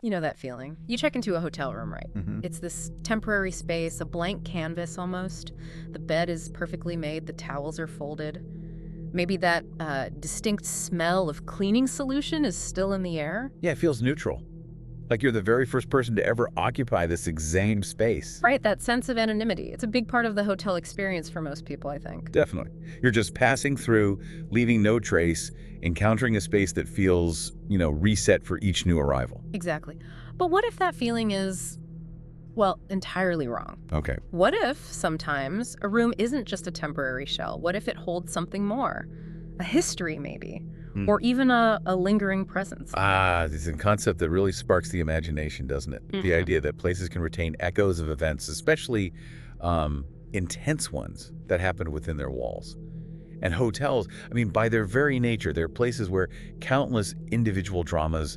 You know that feeling. You check into a hotel room, right? Mm-hmm. It's this temporary space, a blank canvas almost. The bed is perfectly made, the towels are folded. Maybe that distinct smell of cleaning solution is still in the air. Yeah, it feels neutral. Like you're the very first person to ever occupy this exam space. Right, that sense of anonymity. It's a big part of the hotel experience for most people, I think. Definitely. You're just passing through, leaving no trace, encountering a space that feels, reset for each new arrival. Exactly. But what if that feeling is, well, entirely wrong? Okay. What if, sometimes, a room isn't just a temporary shell? What if it holds something more? A history, maybe? Or even a lingering presence? It's a concept that really sparks the imagination, doesn't it? The idea that places can retain echoes of events, especially intense ones that happened within their walls. And hotels, by their very nature, they're places where countless individual dramas,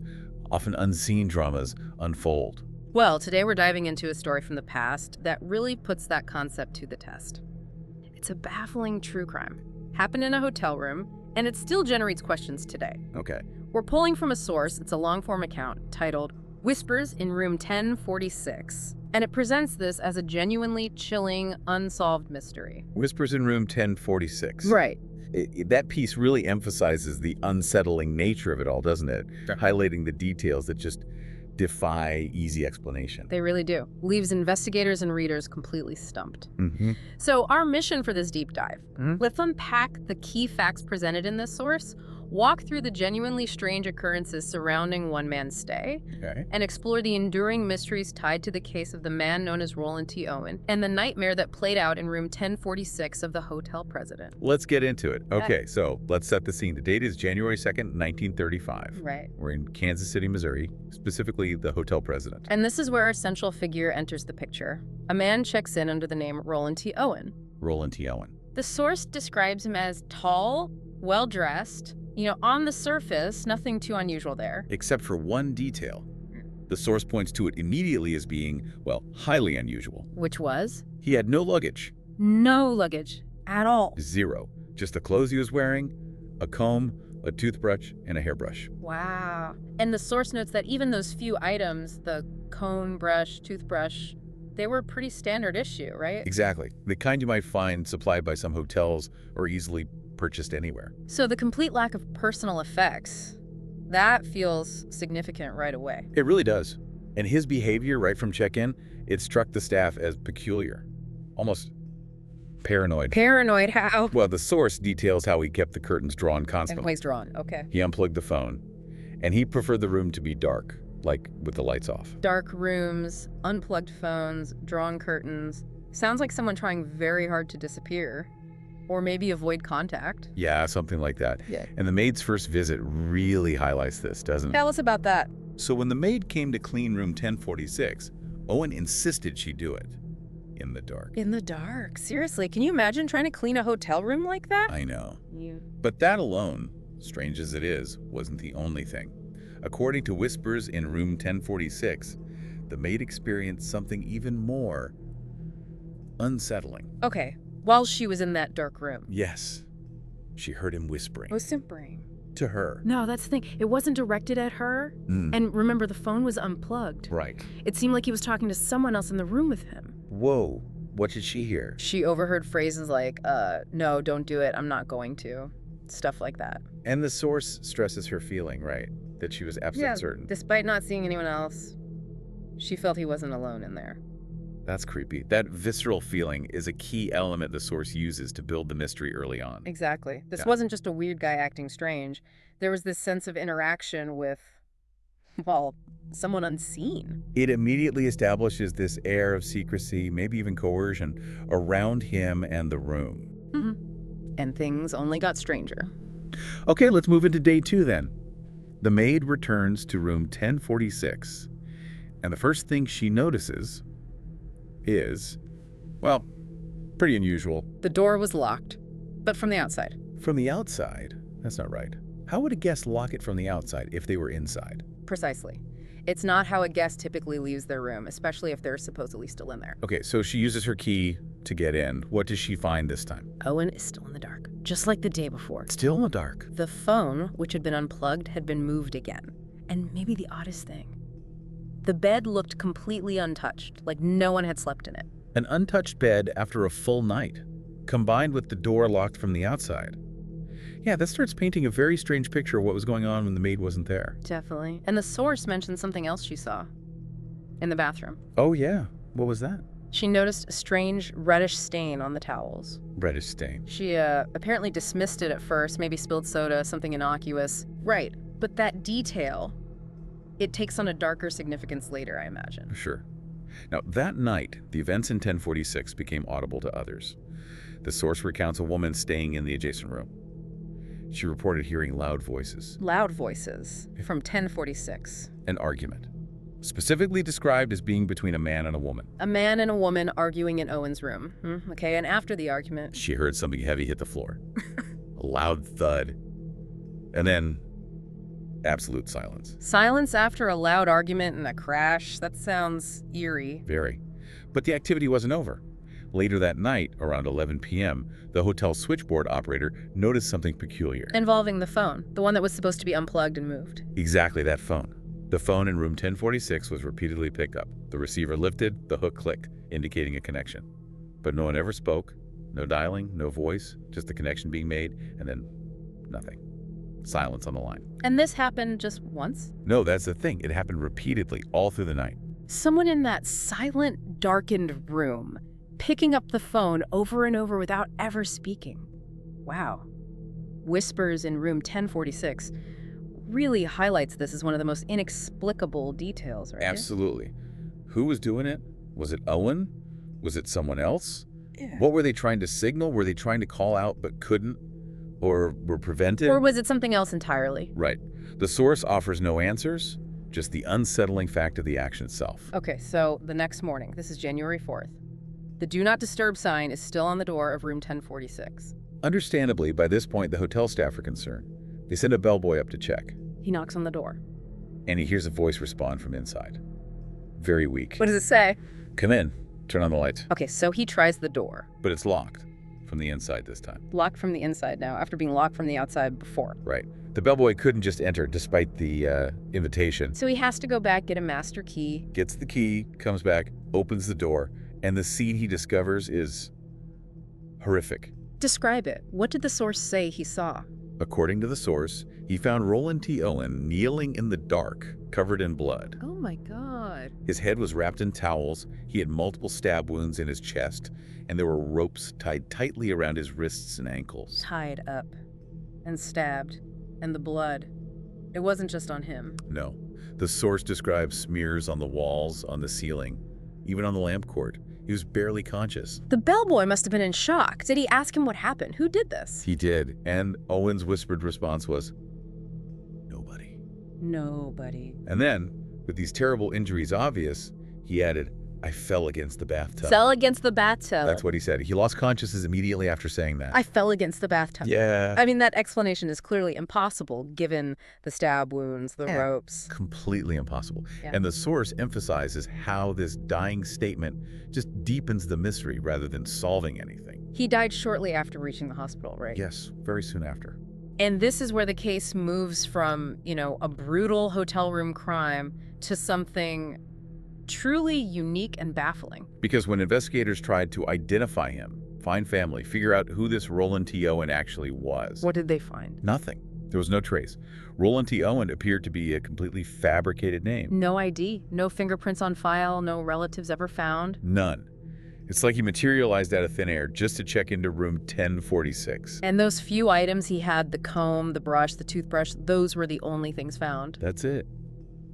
often unseen dramas, unfold. Well, today we're diving into a story from the past that really puts that concept to the test. It's a baffling true crime. Happened in a hotel room, and it still generates questions today. Okay. We're pulling from a source. It's a long-form account titled Whispers in Room 1046, and it presents this as a genuinely chilling, unsolved mystery. Whispers in Room 1046. Right. That piece really emphasizes the unsettling nature of it all, doesn't it? Sure. Highlighting the details that just defy easy explanation. They really do. Leaves investigators and readers completely stumped. Mm-hmm. So our mission for this deep dive, let's unpack the key facts presented in this source, walk through the genuinely strange occurrences surrounding one man's stay, Okay. and explore the enduring mysteries tied to the case of the man known as Roland T. Owen and the nightmare that played out in room 1046 of the hotel president. Let's get into it. Okay, so let's set the scene. The date is January 2nd, 1935. Right. We're in Kansas City, Missouri, specifically the hotel president. And this is where our central figure enters the picture. A man checks in under the name Roland T. Owen. Roland T. Owen. The source describes him as tall, well-dressed. On the surface, nothing too unusual there. Except for one detail. The source points to it immediately as being, highly unusual. Which was? He had no luggage. No luggage at all. Zero. Just the clothes he was wearing, a comb, a toothbrush, and a hairbrush. Wow. And the source notes that even those few items, the comb, brush, toothbrush, they were pretty standard issue, right? Exactly. The kind you might find supplied by some hotels or easily purchased anywhere. So the complete lack of personal effects, that feels significant right away. It really does. And his behavior right from check-in, it struck the staff as peculiar. Almost paranoid. Paranoid how? Well, the source details how he kept the curtains drawn constantly. Always drawn, okay. He unplugged the phone, and he preferred the room to be dark, like with the lights off. Dark rooms, unplugged phones, drawn curtains. Sounds like someone trying very hard to disappear. Or maybe avoid contact. Yeah, something like that. Yeah. And the maid's first visit really highlights this, doesn't it? Tell us about that. So when the maid came to clean room 1046, Owen insisted she do it in the dark. In the dark? Seriously, can you imagine trying to clean a hotel room like that? I know. But that alone, strange as it is, wasn't the only thing. According to Whispers in room 1046, the maid experienced something even more unsettling. Okay, while she was in that dark room. Yes. She heard him whispering. Whispering. To her. No, that's the thing. It wasn't directed at her. And remember, the phone was unplugged. Right. It seemed like he was talking to someone else in the room with him. Whoa. What did she hear? She overheard phrases like, no, don't do it. I'm not going to. Stuff like that. And the source stresses her feeling, right? That she was absolutely certain. Despite not seeing anyone else, she felt he wasn't alone in there. That's creepy. That visceral feeling is a key element the source uses to build the mystery early on. Exactly. This wasn't just a weird guy acting strange. There was this sense of interaction with, someone unseen. It immediately establishes this air of secrecy, maybe even coercion, around him and the room. And things only got stranger. Okay, let's move into day 2 then. The maid returns to room 1046, and the first thing she notices is, pretty unusual. The door was locked, but from the outside. From the outside? That's not right. How would a guest lock it from the outside if they were inside? Precisely. It's not how a guest typically leaves their room, especially if they're supposedly still in there. Okay, so she uses her key to get in. What does she find this time? Owen is still in the dark, just like the day before. Still in the dark. The phone, which had been unplugged, had been moved again. And maybe the oddest thing, The bed looked completely untouched, like no one had slept in it. An untouched bed after a full night, combined with the door locked from the outside. Yeah, that starts painting a very strange picture of what was going on when the maid wasn't there. Definitely. And the source mentioned something else she saw in the bathroom. Oh, yeah. What was that? She noticed a strange reddish stain on the towels. Reddish stain. She apparently dismissed it at first, maybe spilled soda, something innocuous. Right, but that detail, it takes on a darker significance later, I imagine. Sure. Now, that night, the events in 1046 became audible to others. The source recounts a woman staying in the adjacent room. She reported hearing loud voices. Loud voices from 1046. An argument, specifically described as being between a man and a woman. A man and a woman arguing in Owen's room. Okay, and after the argument... She heard something heavy hit the floor. A loud thud. And then, absolute silence. Silence after a loud argument and a crash? That sounds eerie. Very. But the activity wasn't over. Later that night, around 11 p.m., the hotel switchboard operator noticed something peculiar. Involving the phone, the one that was supposed to be unplugged and moved. Exactly that phone. The phone in room 1046 was repeatedly picked up. The receiver lifted, the hook clicked, indicating a connection. But no one ever spoke. No dialing, no voice, just the connection being made, and then nothing. Silence on the line. And this happened just once? No, that's the thing. It happened repeatedly, all through the night. Someone in that silent, darkened room, picking up the phone over and over without ever speaking. Wow. Whispers in room 1046 really highlights this as one of the most inexplicable details, right? Absolutely. Who was doing it? Was it Owen? Was it someone else? Yeah. What were they trying to signal? Were they trying to call out but couldn't? Or were prevented? Or was it something else entirely? Right. The source offers no answers, just the unsettling fact of the action itself. Okay, so the next morning, this is January 4th, the Do Not Disturb sign is still on the door of room 1046. Understandably, by this point, the hotel staff are concerned. They send a bellboy up to check. He knocks on the door. And he hears a voice respond from inside. Very weak. What does it say? Come in. Turn on the lights. Okay, so he tries the door. But it's locked from the inside this time. Locked from the inside now, after being locked from the outside before. Right. The bellboy couldn't just enter despite the invitation. So he has to go back, get a master key. Gets the key, comes back, opens the door, and the scene he discovers is horrific. Describe it. What did the source say he saw? According to the source, he found Roland T. Owen kneeling in the dark, covered in blood. Oh my God. His head was wrapped in towels, he had multiple stab wounds in his chest, and there were ropes tied tightly around his wrists and ankles. Tied up and stabbed, and the blood. It wasn't just on him. No. The source describes smears on the walls, on the ceiling, even on the lamp cord. He was barely conscious. The bellboy must have been in shock. Did he ask him what happened? Who did this? He did, and Owen's whispered response was, "Nobody." Nobody. And then, with these terrible injuries obvious, he added, "I fell against the bathtub." Fell against the bathtub. That's what he said. He lost consciousness immediately after saying that. I fell against the bathtub. Yeah. I mean, that explanation is clearly impossible given the stab wounds, the ropes. Completely impossible. Yeah. And the source emphasizes how this dying statement just deepens the mystery rather than solving anything. He died shortly after reaching the hospital, right? Yes, very soon after. And this is where the case moves from, a brutal hotel room crime to something truly unique and baffling. Because when investigators tried to identify him, find family, figure out who this Roland T. Owen actually was. What did they find? Nothing. There was no trace. Roland T. Owen appeared to be a completely fabricated name. No ID, no fingerprints on file, no relatives ever found. None. It's like he materialized out of thin air just to check into room 1046. And those few items he had, the comb, the brush, the toothbrush, those were the only things found. That's it.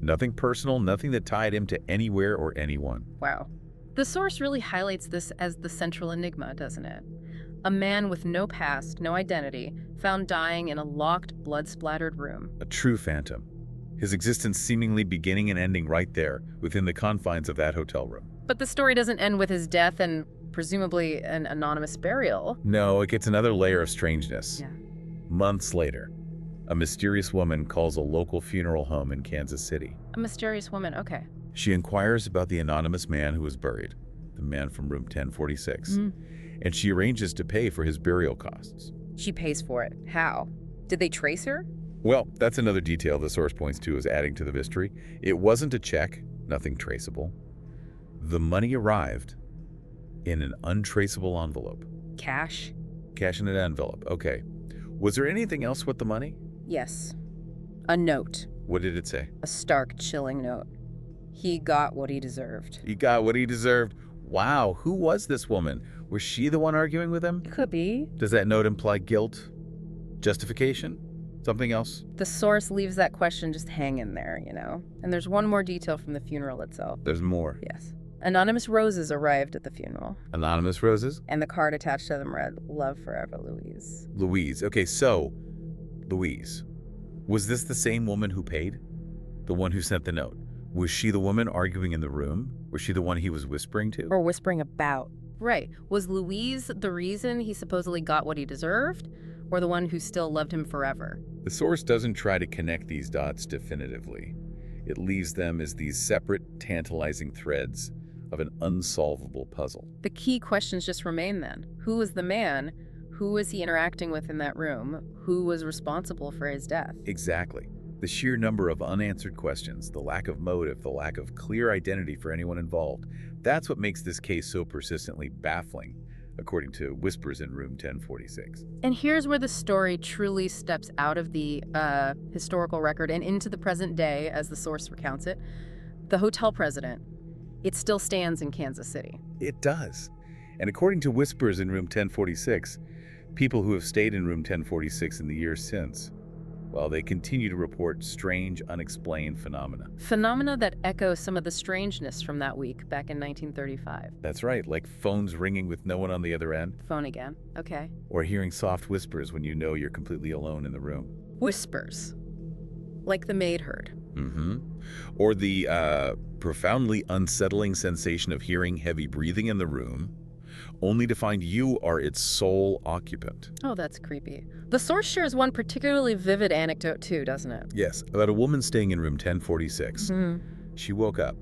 Nothing personal, nothing that tied him to anywhere or anyone. Wow. The source really highlights this as the central enigma, doesn't it? A man with no past, no identity, found dying in a locked, blood-splattered room. A true phantom. His existence seemingly beginning and ending right there, within the confines of that hotel room. But the story doesn't end with his death and presumably an anonymous burial. No, it gets another layer of strangeness. Yeah. Months later, a mysterious woman calls a local funeral home in Kansas City. A mysterious woman, okay. She inquires about the anonymous man who was buried, the man from room 1046, and she arranges to pay for his burial costs. She pays for it. How? Did they trace her? Well, that's another detail the source points to as adding to the mystery. It wasn't a check. Nothing traceable. The money arrived in an untraceable envelope. Cash? Cash in an envelope. Okay. Was there anything else with the money? Yes. A note. What did it say? A stark, chilling note. He got what he deserved. He got what he deserved. Wow, who was this woman? Was she the one arguing with him? Could be. Does that note imply guilt? Justification? Something else? The source leaves that question just hanging there, you know? And there's one more detail from the funeral itself. There's more. Yes. Anonymous roses arrived at the funeral. Anonymous roses? And the card attached to them read, "Love forever, Louise." Louise. Okay, so, Louise. Was this the same woman who paid? The one who sent the note? Was she the woman arguing in the room? Was she the one he was whispering to? Or whispering about. Right. Was Louise the reason he supposedly got what he deserved? Or the one who still loved him forever? The source doesn't try to connect these dots definitively. It leaves them as these separate, tantalizing threads of an unsolvable puzzle. The key questions just remain then. Who was the man? Who was he interacting with in that room? Who was responsible for his death? Exactly. The sheer number of unanswered questions, the lack of motive, the lack of clear identity for anyone involved, that's what makes this case so persistently baffling, according to Whispers in Room 1046. And here's where the story truly steps out of the historical record and into the present day, as the source recounts it. The hotel president, it still stands in Kansas City. It does. And according to Whispers in Room 1046, people who have stayed in Room 1046 in the years since, well, they continue to report strange, unexplained phenomena. Phenomena that echo some of the strangeness from that week back in 1935. That's right, like phones ringing with no one on the other end, Phone again. Okay. or hearing soft whispers when you know you're completely alone in the room. Whispers. Like the maid heard. Or the profoundly unsettling sensation of hearing heavy breathing in the room, only to find you are its sole occupant. Oh, that's creepy. The source shares one particularly vivid anecdote too, doesn't it? Yes, about a woman staying in Room 1046. She woke up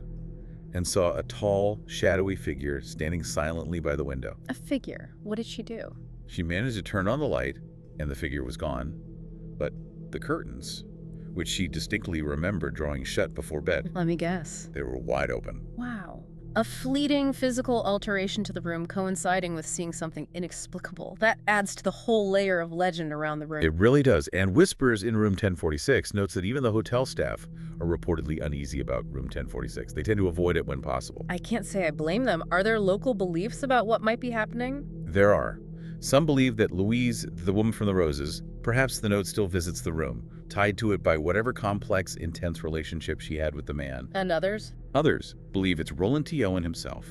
and saw a tall, shadowy figure standing silently by the window. A figure. What did she do? She managed to turn on the light, and the figure was gone. But the curtains, which she distinctly remembered drawing shut before bed, Let me guess. they were wide open. Wow. A fleeting physical alteration to the room coinciding with seeing something inexplicable. That adds to the whole layer of legend around the room. It really does. And Whispers in Room 1046 notes that even the hotel staff are reportedly uneasy about Room 1046. They tend to avoid it when possible. I can't say I blame them. Are there local beliefs about what might be happening? There are. Some believe that Louise, the woman from the roses, perhaps the note still visits the room, tied to it by whatever complex, intense relationship she had with the man. And others? Others believe it's Roland T. Owen himself,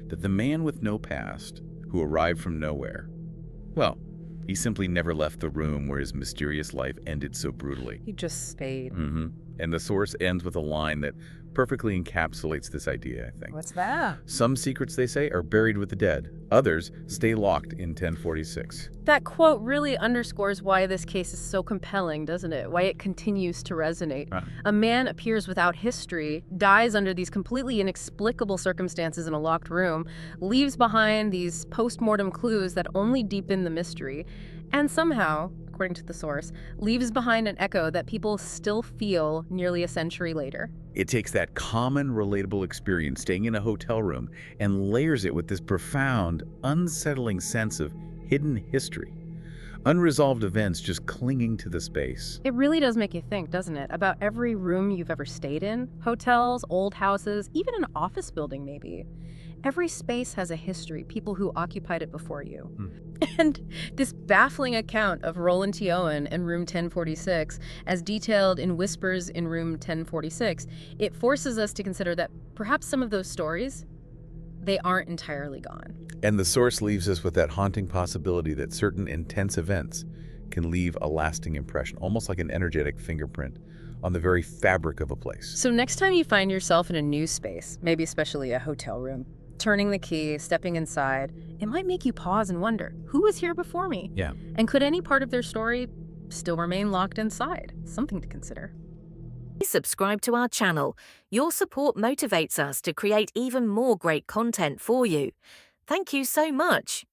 that the man with no past who arrived from nowhere, well, he simply never left the room where his mysterious life ended so brutally. He just stayed. And the source ends with a line that perfectly encapsulates this idea, I think. What's that? Some secrets, they say, are buried with the dead. Others stay locked in 1046. That quote really underscores why this case is so compelling, doesn't it? Why it continues to resonate. A man appears without history, dies under these completely inexplicable circumstances in a locked room, leaves behind these post-mortem clues that only deepen the mystery, and somehow, according to the source, leaves behind an echo that people still feel nearly a century later. It takes that common, relatable experience staying in a hotel room and layers it with this profound, unsettling sense of hidden history. Unresolved events just clinging to the space. It really does make you think, doesn't it, about every room you've ever stayed in? Hotels, old houses, even an office building maybe. Every space has a history, people who occupied it before you. And this baffling account of Roland T. Owen and Room 1046, as detailed in Whispers in Room 1046, it forces us to consider that perhaps some of those stories, they aren't entirely gone. And the source leaves us with that haunting possibility that certain intense events can leave a lasting impression, almost like an energetic fingerprint on the very fabric of a place. So next time you find yourself in a new space, maybe especially a hotel room, turning the key, stepping inside, it might make you pause and wonder, who was here before me? Yeah. And could any part of their story still remain locked inside? Something to consider. Please subscribe to our channel. Your support motivates us to create even more great content for you. Thank you so much.